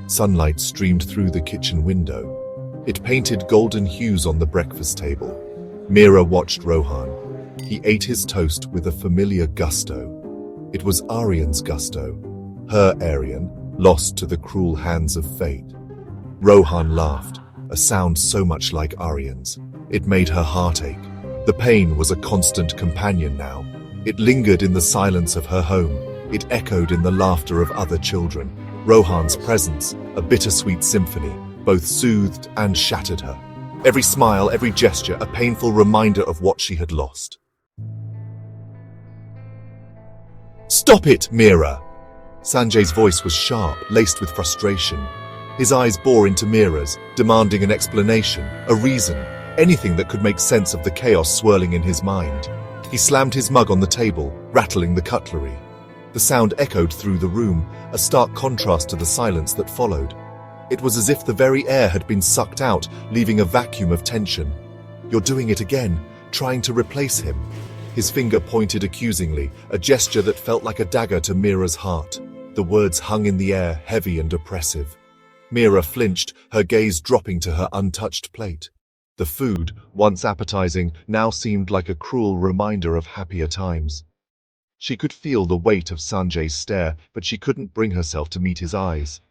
Sunlight streamed through the kitchen window. It painted golden hues on the breakfast table. Mira watched Rohan. He ate his toast with a familiar gusto. It was Aryan's gusto, her Aryan, lost to the cruel hands of fate. Rohan laughed, a sound so much like Aryan's. It made her heart ache. The pain was a constant companion now. It lingered in the silence of her home. It echoed in the laughter of other children. Rohan's presence, a bittersweet symphony, both soothed and shattered her. Every smile, every gesture, a painful reminder of what she had lost. "Stop it, Mira!" Sanjay's voice was sharp, laced with frustration. His eyes bore into Mira's, demanding an explanation, a reason, anything that could make sense of the chaos swirling in his mind. He slammed his mug on the table, rattling the cutlery. The sound echoed through the room, a stark contrast to the silence that followed. It was as if the very air had been sucked out, leaving a vacuum of tension. "You're doing it again, trying to replace him." His finger pointed accusingly, a gesture that felt like a dagger to Mira's heart. The words hung in the air, heavy and oppressive. Mira flinched, her gaze dropping to her untouched plate. The food, once appetizing, now seemed like a cruel reminder of happier times. She could feel the weight of Sanjay's stare, but she couldn't bring herself to meet his eyes.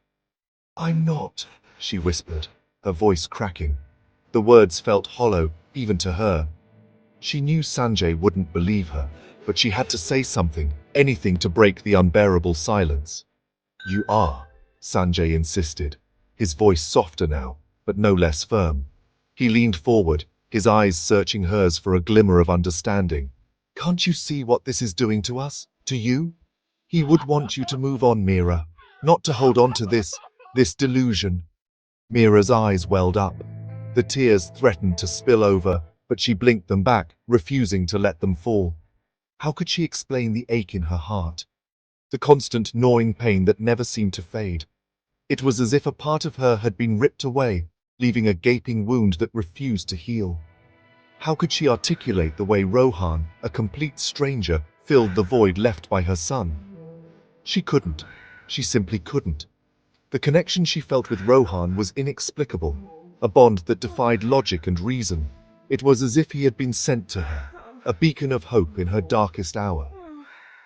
"I'm not," she whispered, her voice cracking. The words felt hollow, even to her. She knew Sanjay wouldn't believe her, but she had to say something, anything to break the unbearable silence. "You are," Sanjay insisted, his voice softer now, but no less firm. He leaned forward, his eyes searching hers for a glimmer of understanding. "Can't you see what this is doing to us, to you? He would want you to move on, Mira, not to hold on to this delusion." Mira's eyes welled up. The tears threatened to spill over, but she blinked them back, refusing to let them fall. How could she explain the ache in her heart? The constant gnawing pain that never seemed to fade. It was as if a part of her had been ripped away, leaving a gaping wound that refused to heal. How could she articulate the way Rohan, a complete stranger, filled the void left by her son? She couldn't. She simply couldn't. The connection she felt with Rohan was inexplicable, a bond that defied logic and reason. It was as if he had been sent to her, a beacon of hope in her darkest hour.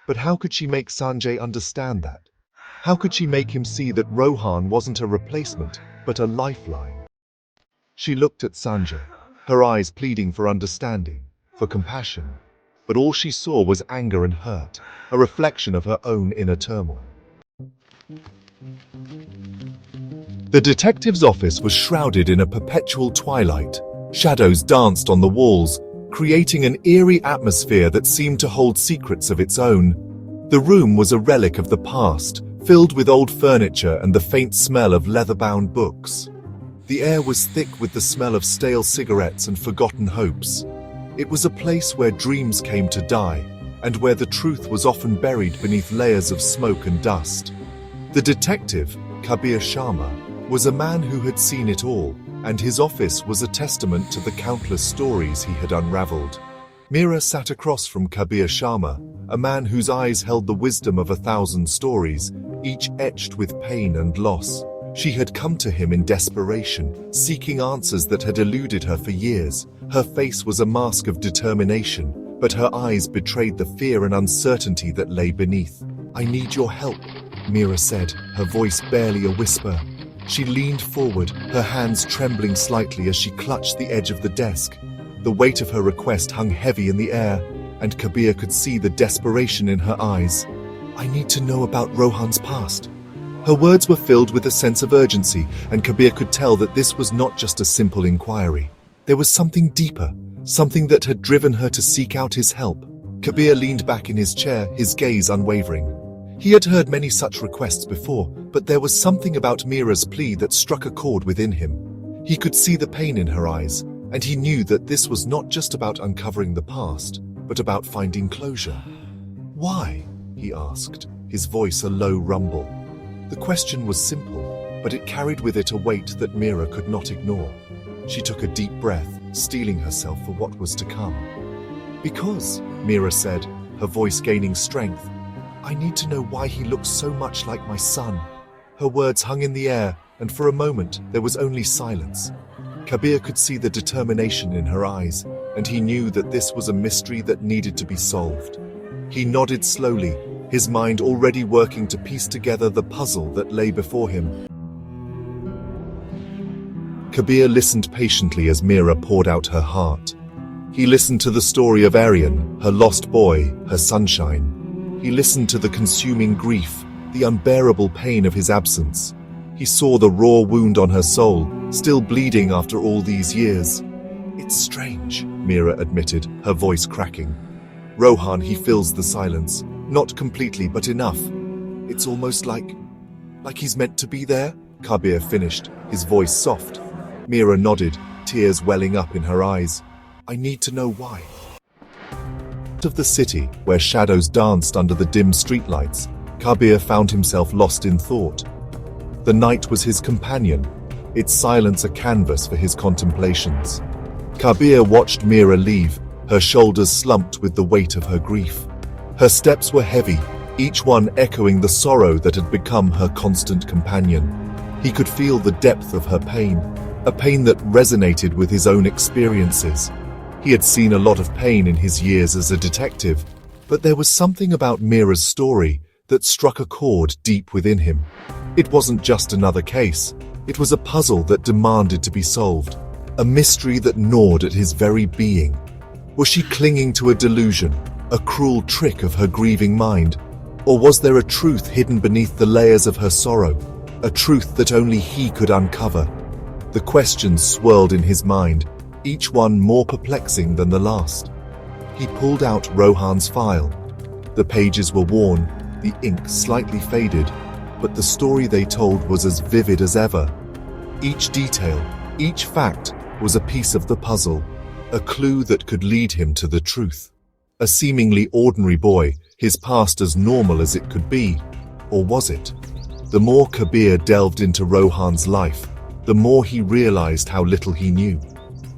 But how could she make Sanjay understand that? How could she make him see that Rohan wasn't a replacement, but a lifeline? She looked at Sanjay, her eyes pleading for understanding, for compassion. But all she saw was anger and hurt, a reflection of her own inner turmoil. The detective's office was shrouded in a perpetual twilight. Shadows danced on the walls, creating an eerie atmosphere that seemed to hold secrets of its own. The room was a relic of the past, filled with old furniture and the faint smell of leather-bound books. The air was thick with the smell of stale cigarettes and forgotten hopes. It was a place where dreams came to die, and where the truth was often buried beneath layers of smoke and dust. The detective, Kabir Sharma, was a man who had seen it all, and his office was a testament to the countless stories he had unraveled. Mira sat across from Kabir Sharma, a man whose eyes held the wisdom of 1,000 stories, each etched with pain and loss. She had come to him in desperation, seeking answers that had eluded her for years. Her face was a mask of determination, but her eyes betrayed the fear and uncertainty that lay beneath. "I need your help," Mira said, her voice barely a whisper. She leaned forward, her hands trembling slightly as she clutched the edge of the desk. The weight of her request hung heavy in the air, and Kabir could see the desperation in her eyes. "I need to know about Rohan's past." Her words were filled with a sense of urgency, and Kabir could tell that this was not just a simple inquiry. There was something deeper, something that had driven her to seek out his help. Kabir leaned back in his chair, his gaze unwavering. He had heard many such requests before, but there was something about Mira's plea that struck a chord within him. He could see the pain in her eyes, and he knew that this was not just about uncovering the past, but about finding closure. "Why?" he asked, his voice a low rumble. The question was simple, but it carried with it a weight that Mira could not ignore. She took a deep breath, steeling herself for what was to come. "Because," Mira said, her voice gaining strength, I need to know why he looks so much like my son." Her words hung in the air, and for a moment there was only silence. Kabir could see the determination in her eyes, and he knew that this was a mystery that needed to be solved. He nodded slowly, his mind already working to piece together the puzzle that lay before him. Kabir listened patiently as Mira poured out her heart. He listened to the story of Aryan, her lost boy, her sunshine. He listened to the consuming grief, the unbearable pain of his absence. He saw the raw wound on her soul, still bleeding after all these years. "It's strange," Mira admitted, her voice cracking. "Rohan, he fills the silence. Not completely, but enough. It's almost like he's meant to be there," Kabir finished, his voice soft. Mira nodded, tears welling up in her eyes. "I need to know why." Out of the city, where shadows danced under the dim streetlights, Kabir found himself lost in thought. The night was his companion, its silence a canvas for his contemplations. Kabir watched Mira leave, her shoulders slumped with the weight of her grief. Her steps were heavy, each one echoing the sorrow that had become her constant companion. He could feel the depth of her pain, a pain that resonated with his own experiences. He had seen a lot of pain in his years as a detective, but there was something about Mira's story that struck a chord deep within him. It wasn't just another case. It was a puzzle that demanded to be solved, a mystery that gnawed at his very being. Was she clinging to a delusion, a cruel trick of her grieving mind? Or was there a truth hidden beneath the layers of her sorrow, a truth that only he could uncover? The questions swirled in his mind, each one more perplexing than the last. He pulled out Rohan's file. The pages were worn, the ink slightly faded, but the story they told was as vivid as ever. Each detail, each fact, was a piece of the puzzle, a clue that could lead him to the truth. A seemingly ordinary boy, his past as normal as it could be. Or was it? The more Kabir delved into Rohan's life, the more he realized how little he knew.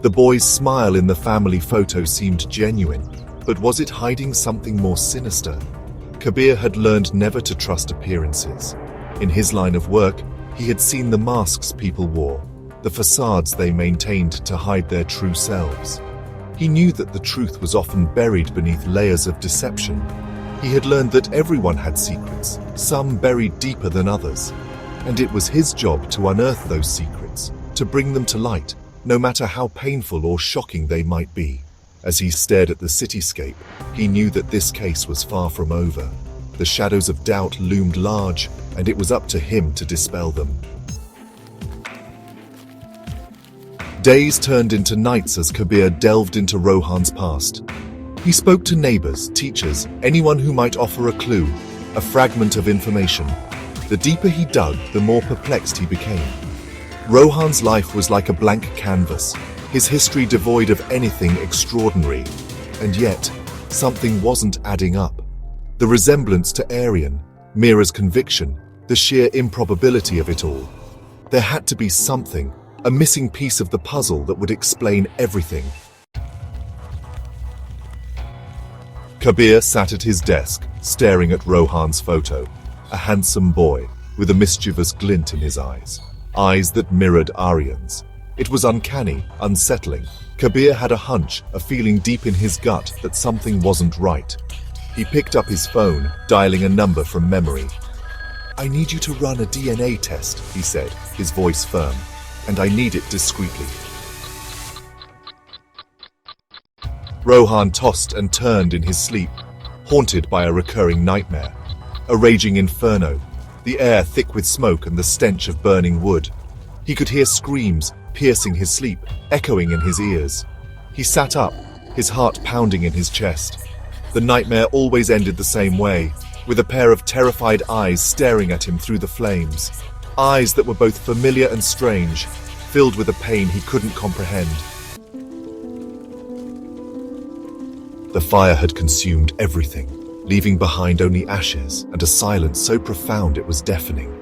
The boy's smile in the family photo seemed genuine, but was it hiding something more sinister? Kabir had learned never to trust appearances. In his line of work, he had seen the masks people wore, the facades they maintained to hide their true selves. He knew that the truth was often buried beneath layers of deception. He had learned that everyone had secrets, some buried deeper than others. And it was his job to unearth those secrets, to bring them to light, no matter how painful or shocking they might be. As he stared at the cityscape, he knew that this case was far from over. The shadows of doubt loomed large, and it was up to him to dispel them. Days turned into nights as Kabir delved into Rohan's past. He spoke to neighbors, teachers, anyone who might offer a clue, a fragment of information. The deeper he dug, the more perplexed he became. Rohan's life was like a blank canvas, his history devoid of anything extraordinary. And yet, something wasn't adding up. The resemblance to Aryan, Mira's conviction, the sheer improbability of it all. There had to be something, a missing piece of the puzzle that would explain everything. Kabir sat at his desk, staring at Rohan's photo, a handsome boy with a mischievous glint in his eyes, eyes that mirrored Aryan's. It was uncanny, unsettling. Kabir had a hunch, a feeling deep in his gut that something wasn't right. He picked up his phone, dialing a number from memory. "I need you to run a DNA test," he said, his voice firm, "and I need it discreetly." Rohan tossed and turned in his sleep, haunted by a recurring nightmare. A raging inferno, the air thick with smoke and the stench of burning wood. He could hear screams, piercing his sleep, echoing in his ears. He sat up, his heart pounding in his chest. The nightmare always ended the same way, with a pair of terrified eyes staring at him through the flames. Eyes that were both familiar and strange, filled with a pain he couldn't comprehend. The fire had consumed everything, leaving behind only ashes and a silence so profound it was deafening.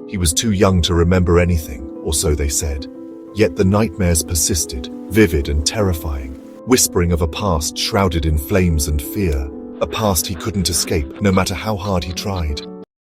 He was too young to remember anything, or so they said. Yet the nightmares persisted, vivid and terrifying, whispering of a past shrouded in flames and fear. a past he couldn't escape no matter how hard he tried.